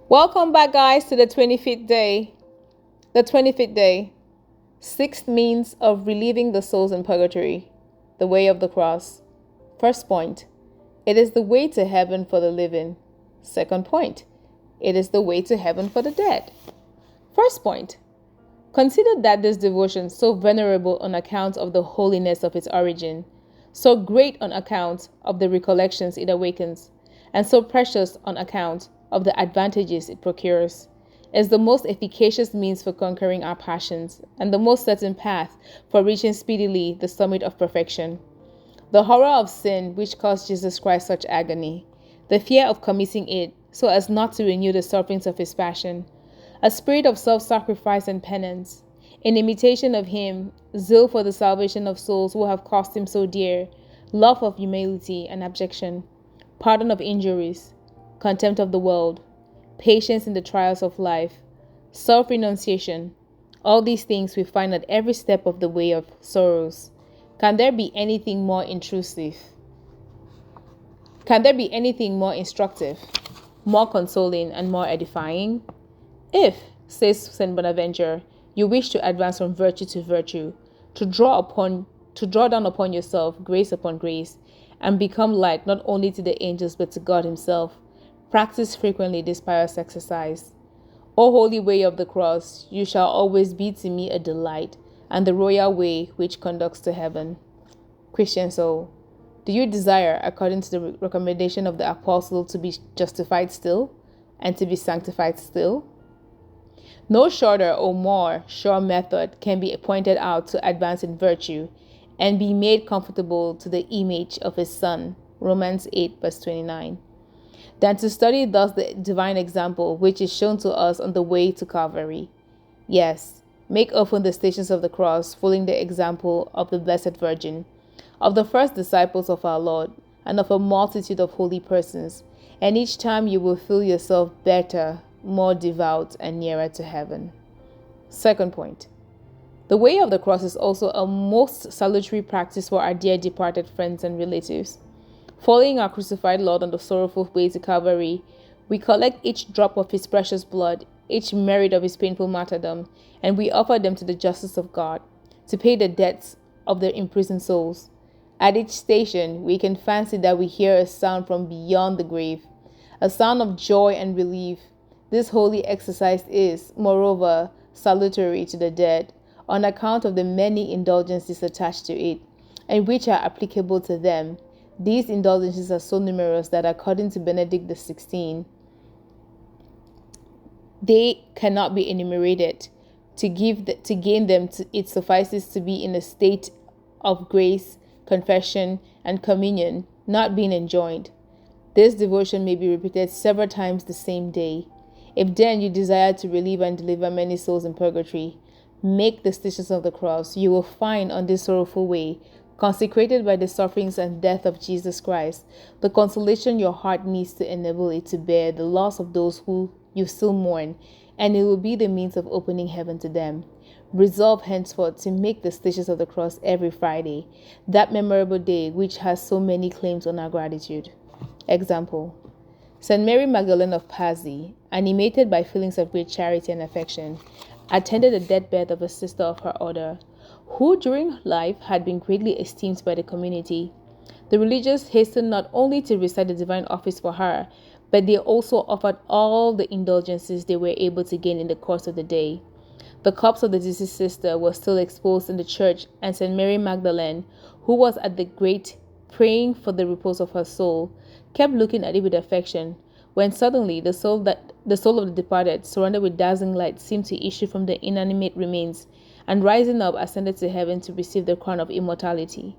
Welcome back, guys, to the 25th day. The 25th day, sixth means of relieving the souls in purgatory, the way of the cross. First point, it is the way to heaven for the living. Second point, it is the way to heaven for the dead. First point, consider that this devotion, so venerable on account of the holiness of its origin, so great on account of the recollections it awakens, and so precious on account of the advantages it procures, is the most efficacious means for conquering our passions and the most certain path for reaching speedily the summit of perfection. The horror of sin which caused Jesus Christ such agony, the fear of committing it so as not to renew the sufferings of his passion, a spirit of self-sacrifice and penance, in imitation of him, zeal for the salvation of souls who have cost him so dear, love of humility and abjection, pardon of injuries, contempt of the world, patience in the trials of life, self-renunciation, all these things we find at every step of the way of sorrows. Can there be anything more intrusive? Can there be anything more instructive, more consoling, and more edifying? If, says St. Bonaventure, you wish to advance from virtue to virtue, to draw down upon yourself grace upon grace, and become like not only to the angels but to God himself, practice frequently this pious exercise. O holy way of the cross, you shall always be to me a delight, and the royal way which conducts to heaven. Christian soul, do you desire, according to the recommendation of the apostle, to be justified still, and to be sanctified still? No shorter or more sure method can be pointed out to advance in virtue and be made comfortable to the image of his Son, Romans 8, verse 29, than to study thus the divine example which is shown to us on the way to Calvary. Yes, make often the stations of the cross, following the example of the Blessed Virgin, of the first disciples of our Lord, and of a multitude of holy persons, and each time you will feel yourself better, more devout, and nearer to heaven. Second point, the way of the cross is also a most salutary practice for our dear departed friends and relatives. Following our crucified Lord on the sorrowful way to Calvary, we collect each drop of his precious blood, each merit of his painful martyrdom, and we offer them to the justice of God, to pay the debts of their imprisoned souls. At each station, we can fancy that we hear a sound from beyond the grave, a sound of joy and relief. This holy exercise is, moreover, salutary to the dead, on account of the many indulgences attached to it, and which are applicable to them. These indulgences are so numerous that, according to Benedict XVI, they cannot be enumerated. To gain them, it suffices to be in a state of grace, confession, and communion, not being enjoined. This devotion may be repeated several times the same day. If then you desire to relieve and deliver many souls in purgatory, make the stations of the cross. You will find on this sorrowful way, consecrated by the sufferings and death of Jesus Christ, the consolation your heart needs to enable it to bear the loss of those who you still mourn, and it will be the means of opening heaven to them. Resolve henceforth to make the stations of the cross every Friday, that memorable day which has so many claims on our gratitude. Example: St. Mary Magdalene of Pazzi, animated by feelings of great charity and affection, attended the deathbed of a sister of her order, who during life had been greatly esteemed by the community. The religious hastened not only to recite the divine office for her, but they also offered all the indulgences they were able to gain in the course of the day. The corpse of the deceased sister was still exposed in the church, and St. Mary Magdalene, who was at the grate praying for the repose of her soul, kept looking at it with affection, when suddenly the soul of the departed, surrounded with dazzling light, seemed to issue from the inanimate remains, and rising up, ascended to heaven to receive the crown of immortality.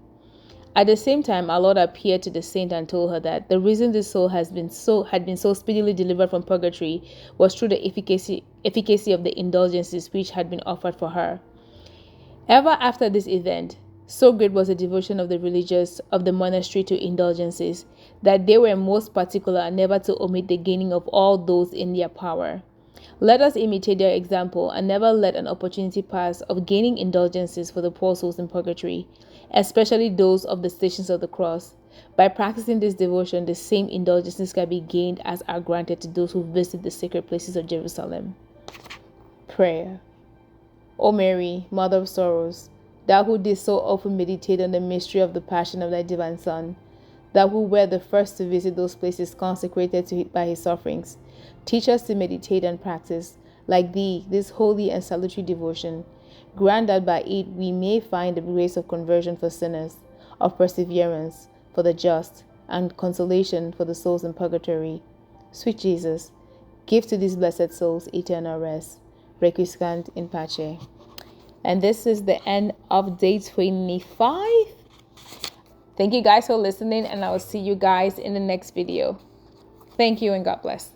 At the same time, our Lord appeared to the saint and told her that the reason this soul had been so speedily delivered from purgatory was through the efficacy of the indulgences which had been offered for her. Ever after this event, so great was the devotion of the religious of the monastery to indulgences, that they were most particular never to omit the gaining of all those in their power. Let us imitate their example and never let an opportunity pass of gaining indulgences for the poor souls in purgatory, especially those of the stations of the cross. By practicing this devotion, the same indulgences can be gained as are granted to those who visit the sacred places of Jerusalem. Prayer. O Mary, Mother of Sorrows, thou who didst so often meditate on the mystery of the passion of thy divine Son, thou who were the first to visit those places consecrated by his sufferings, teach us to meditate and practice, like thee, this holy and salutary devotion. Grant that by it we may find the grace of conversion for sinners, of perseverance for the just, and consolation for the souls in purgatory. Sweet Jesus, give to these blessed souls eternal rest. Requiescat in pace. And this is the end of day 25. Thank you guys for listening, and I will see you guys in the next video. Thank you and God bless.